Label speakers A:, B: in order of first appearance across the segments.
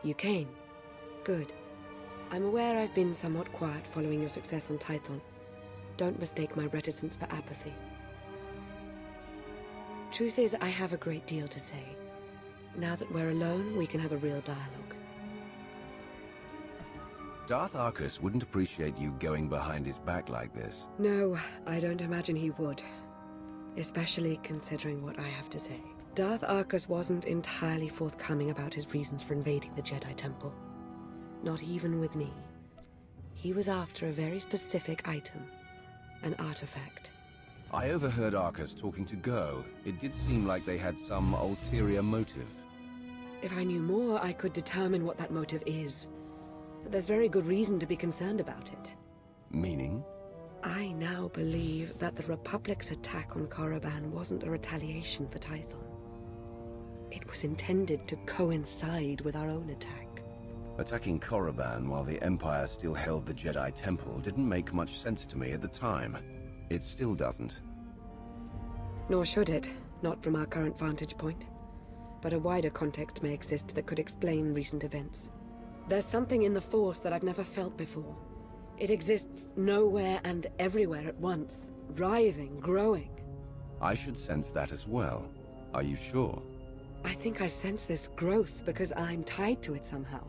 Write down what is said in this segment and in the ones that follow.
A: You came. Good. I'm aware I've been somewhat quiet following your success on Tython. Don't mistake my reticence for apathy. Truth is, I have a great deal to say. Now that we're alone, we can have a real dialogue.
B: Darth Arcus wouldn't appreciate you going behind his back like this.
A: No, I don't imagine he would. Especially considering what I have to say. Darth Arcus wasn't entirely forthcoming about his reasons for invading the Jedi Temple. Not even with me. He was after a very specific item. An artifact.
B: I overheard Arcus talking to Go. It did seem like they had some ulterior motive.
A: If I knew more, I could determine what that motive is. But there's very good reason to be concerned about it.
B: Meaning?
A: I now believe that the Republic's attack on Korriban wasn't a retaliation for Tython. It was intended to coincide with our own attack.
B: Attacking Korriban while the Empire still held the Jedi Temple didn't make much sense to me at the time. It still doesn't.
A: Nor should it, not from our current vantage point. But a wider context may exist that could explain recent events. There's something in the Force that I've never felt before. It exists nowhere and everywhere at once, writhing, growing.
B: I should sense that as well. Are you sure?
A: I think I sense this growth because I'm tied to it somehow.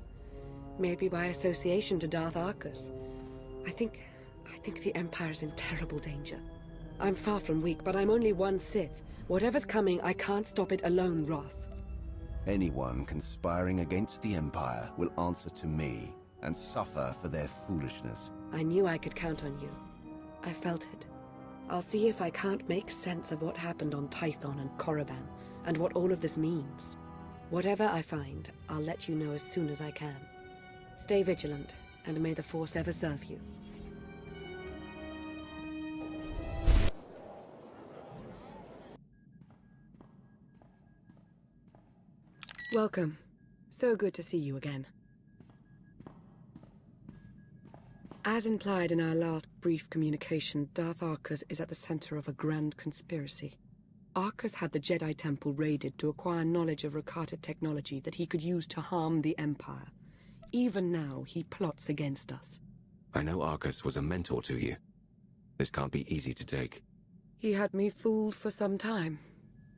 A: Maybe by association to Darth Arcus. I think the Empire's in terrible danger. I'm far from weak, but I'm only one Sith. Whatever's coming, I can't stop it alone, Roth.
B: Anyone conspiring against the Empire will answer to me and suffer for their foolishness.
A: I knew I could count on you. I felt it. I'll see if I can't make sense of what happened on Tython and Korriban, and what all of this means. Whatever I find, I'll let you know as soon as I can. Stay vigilant, and may the Force ever serve you. Welcome. So good to see you again. As implied in our last brief communication, Darth Arcus is at the center of a grand conspiracy. Arcus had the Jedi Temple raided to acquire knowledge of Rakata technology that he could use to harm the Empire. Even now, he plots against us.
C: I know Arcus was a mentor to you. This can't be easy to take.
A: He had me fooled for some time,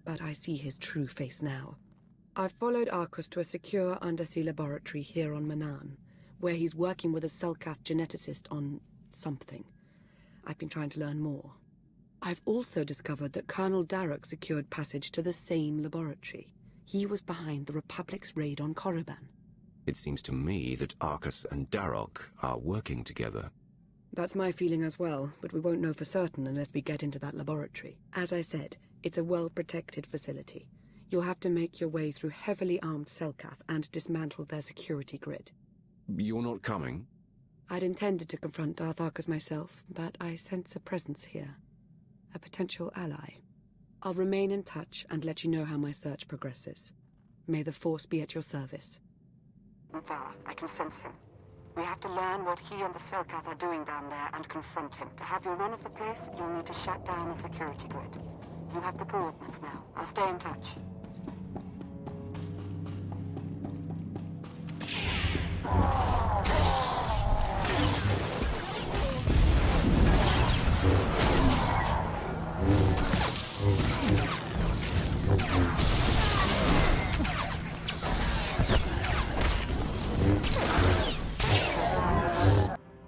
A: but I see his true face now. I've followed Arcus to a secure undersea laboratory here on Manaan, where he's working with a Selkath geneticist on something. I've been trying to learn more. I've also discovered that Colonel Darroch secured passage to the same laboratory. He was behind the Republic's raid on Korriban.
C: It seems to me that Arcus and Darroch are working together.
A: That's my feeling as well, but we won't know for certain unless we get into that laboratory. As I said, it's a well-protected facility. You'll have to make your way through heavily armed Selkath and dismantle their security grid.
C: You're not coming?
A: I'd intended to confront Darth Arcus myself, but I sense a presence here. A potential ally. I'll remain in touch and let you know how my search progresses. May the Force be at your service. Val, I can sense him. We have to learn what he and the Selkath are doing down there and confront him. To have your run of the place, you'll need to shut down the security grid. You have the coordinates now. I'll stay in touch.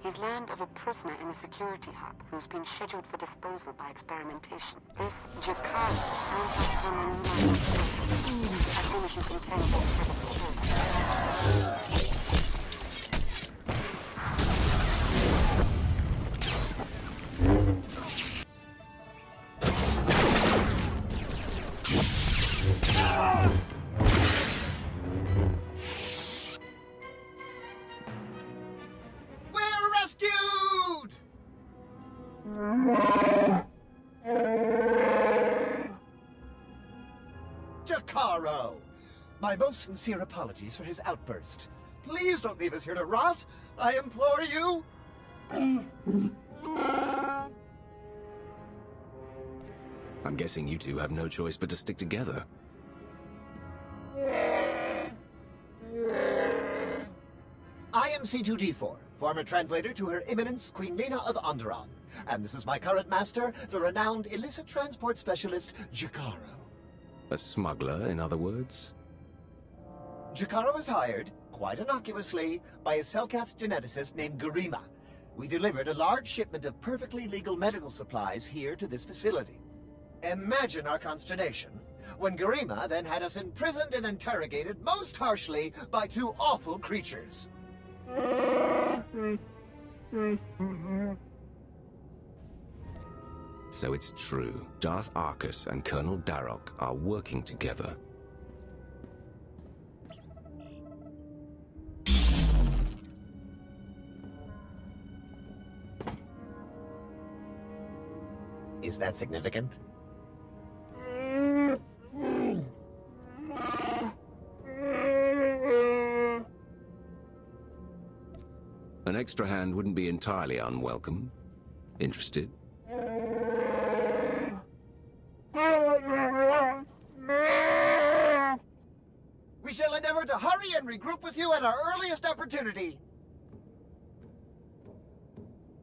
A: He's learned of a prisoner in the security hub who's been scheduled for disposal by experimentation. This Jakaro sounds like someone you might know. As soon as you can tell what
D: Jakaro! My most sincere apologies for his outburst. Please don't leave us here to rot! I implore you!
C: I'm guessing you two have no choice but to stick together.
D: C2D4, former translator to Her Eminence Queen Nina of Onderon. And this is my current master, the renowned illicit transport specialist, Jakaro.
C: A smuggler, in other words?
D: Jakaro was hired, quite innocuously, by a Selkath geneticist named Garima. We delivered a large shipment of perfectly legal medical supplies here to this facility. Imagine our consternation when Garima then had us imprisoned and interrogated most harshly by two awful creatures.
C: So it's true. Darth Arcus and Colonel Darroch are working together.
D: Is that significant?
C: An extra hand wouldn't be entirely unwelcome. Interested?
D: We shall endeavor to hurry and regroup with you at our earliest opportunity.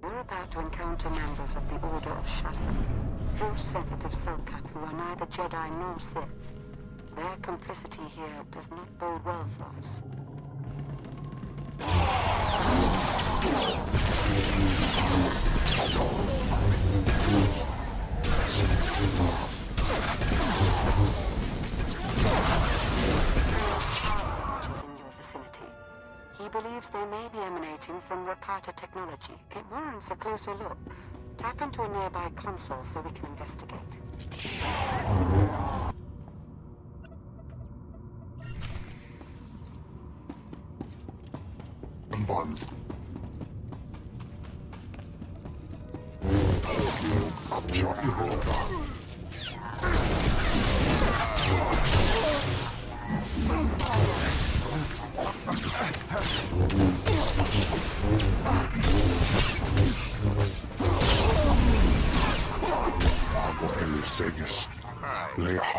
A: You're about to encounter members of the Order of Shasa, Force-sensitive Selkath who are neither Jedi nor Sith. Their complicity here does not bode well for us. He believes they may be emanating from Rakata technology. It warrants a closer look. Tap into a nearby console so we can investigate.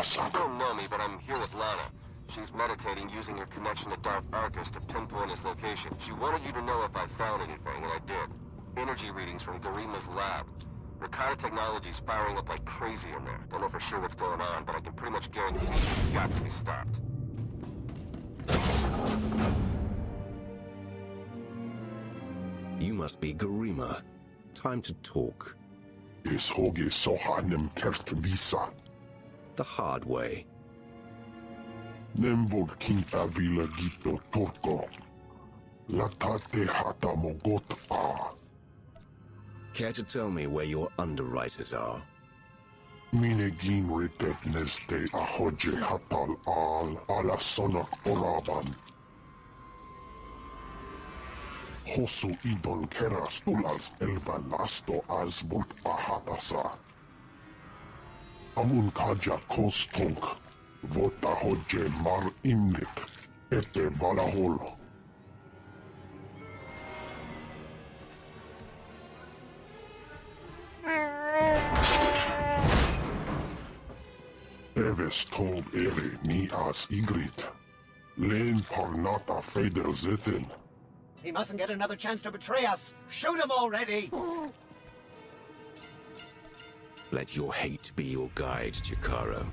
E: You don't know me, but I'm here with Lana. She's meditating using her connection to Darth Arcus to pinpoint his location. She wanted you to know if I found anything, and I did. Energy readings from Garima's lab. Rakata technology's firing up like crazy in there. Don't know for sure what's going on, but I can pretty much guarantee it's got to be stopped.
C: You must be Garima. Time to talk.
F: Is hoge sohanem kertvisa.
C: The hard way.
F: Nemvod kinta vila gito torko. Latate hata mogot a.
C: Care to tell me where your underwriters are?
F: Minegin retet neste ahoje hatal al ala sonak oraban. Hosu idon keras tulals elva lasto as volt ahatasa. Amun kaja kostonk. Vota hoje mar imnik. Ete valahol. Eves tob ere ni as igrit. Len parnata feder zeten.
D: He mustn't get another chance to betray us. Shoot him already!
C: Let your hate be your guide, Jakaro.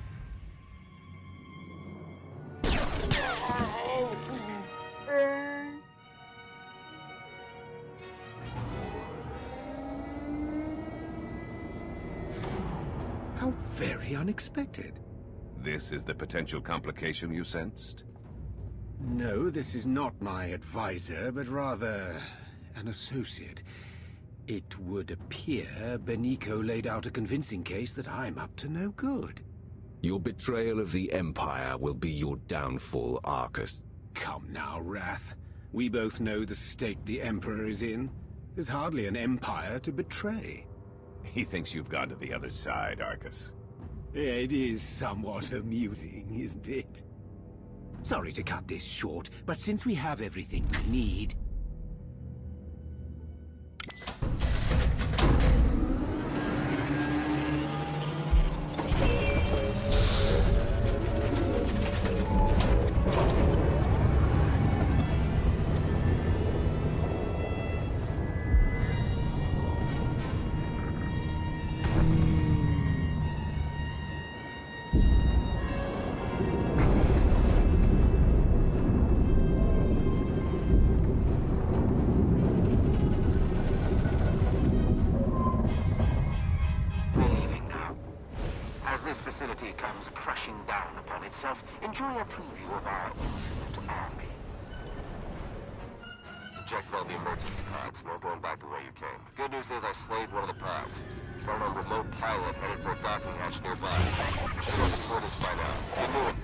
G: How very unexpected. This is the potential complication you sensed? No, this is not my advisor, but rather an associate. It would appear Beniko laid out a convincing case that I'm up to no good.
C: Your betrayal of the Empire will be your downfall, Arcus.
G: Come now, Wrath. We both know the state the Emperor is in. There's hardly an Empire to betray. He thinks you've gone to the other side, Arcus. It is somewhat amusing, isn't it? Sorry to cut this short, but since we have everything we need...
H: this facility comes crashing down upon itself, enjoy a preview of our infinite army.
E: Ejected all the emergency pods. No going back the way you came. Good news is I slayed one of the pods. Found a remote pilot headed for a docking hatch nearby. Should have the coordinates by now. Get moving.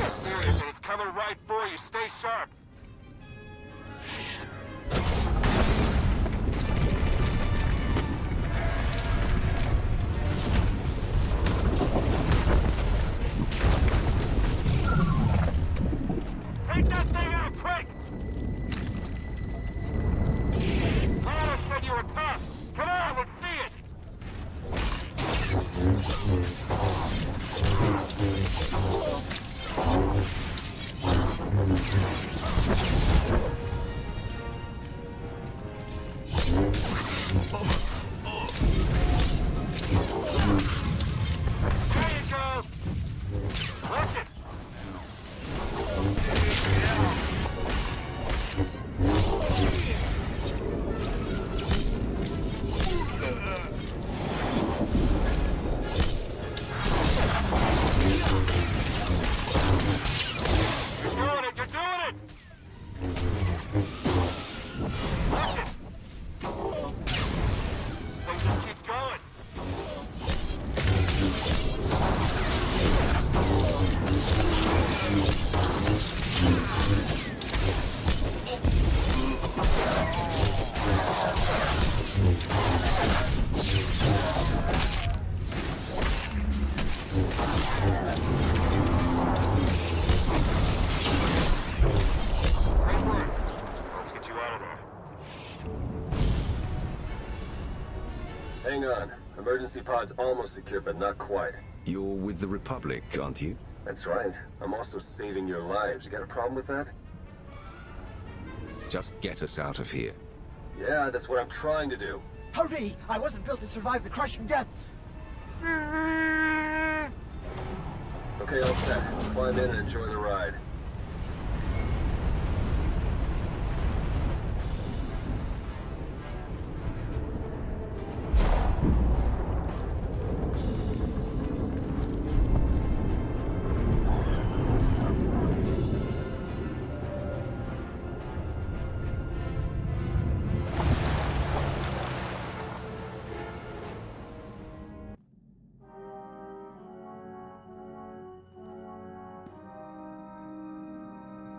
E: It's serious and it's coming right for you. Stay sharp. Take that thing out, quick! Lana said you were tough. Come on, let's see it. There you go. Watch it. You're doing it! Watch it! Thing just keeps going. Great work. Let's get you out of there. Hang on. Emergency pod's almost secure, but not quite.
C: You're with the Republic, aren't you?
E: That's right. I'm also saving your lives. You got a problem with that?
C: Just get us out of here.
E: Yeah, that's what I'm trying to do.
D: Hurry! I wasn't built to survive the crushing depths!
E: Okay, all set. Climb in and enjoy the ride.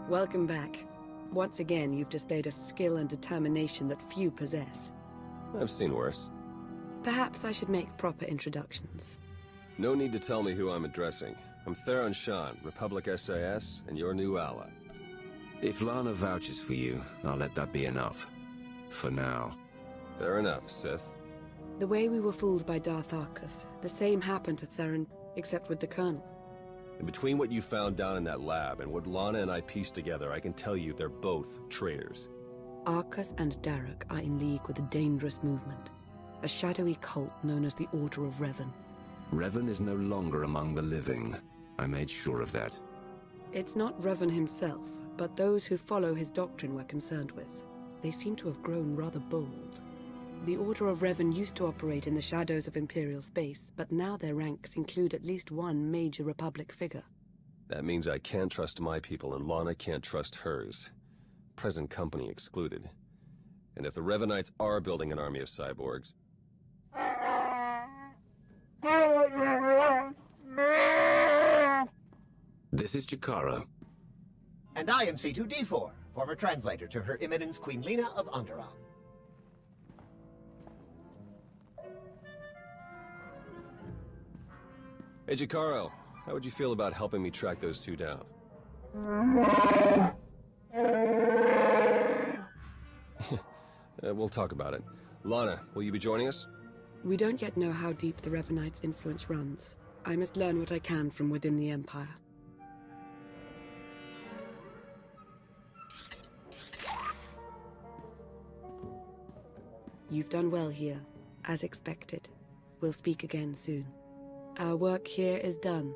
A: Welcome back. Once again, you've displayed a skill and determination that few possess.
E: I've seen worse.
A: Perhaps I should make proper introductions.
E: No need to tell me who I'm addressing. I'm Theron Shan, Republic SAS, and your new ally.
C: If Lana vouches for you, I'll let that be enough. For now.
E: Fair enough, Sith.
A: The way we were fooled by Darth Arcus, the same happened to Theron, except with the Colonel.
E: And between what you found down in that lab and what Lana and I pieced together, I can tell you they're both traitors.
A: Arcus and Darok are in league with a dangerous movement. A shadowy cult known as the Order of Revan.
C: Revan is no longer among the living. I made sure of that.
A: It's not Revan himself, but those who follow his doctrine we're concerned with. They seem to have grown rather bold. The Order of Revan used to operate in the shadows of Imperial space, but now their ranks include at least one major Republic figure.
E: That means I can't trust my people and Lana can't trust hers. Present company excluded. And if the Revanites are building an army of cyborgs...
C: This is Jakaro.
D: And I am C2D4, former translator to Her Eminence Queen Lena of Onderon.
E: Hey, Jakaro, how would you feel about helping me track those two down? We'll talk about it. Lana, will you be joining us?
A: We don't yet know how deep the Revanites' influence runs. I must learn what I can from within the Empire. You've done well here, as expected. We'll speak again soon. Our work here is done.